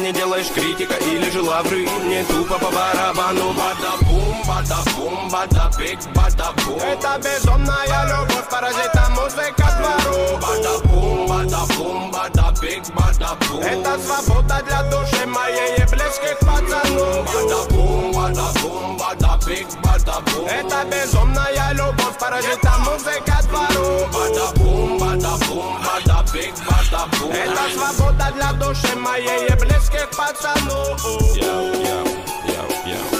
не делаешь критика или же лавры. Мне тупо по барабану. Бада-бум, бада-бум, бада-бик, бада-бум. Это безумная любовь, паразита музыка двору. Бада-бум, бада-бум, бада-бик, бада-бум. Это свобода для души моей и близких пацанов. Бада-бум, бада-бум, бада-бик, бада-бум. Это безумная любовь, паразита музыка двору. Бада-бум, бада-бум, бада-бик, бада-бум. Это свобода для души моей и близких пацанов. Yo, yo, yo, yo.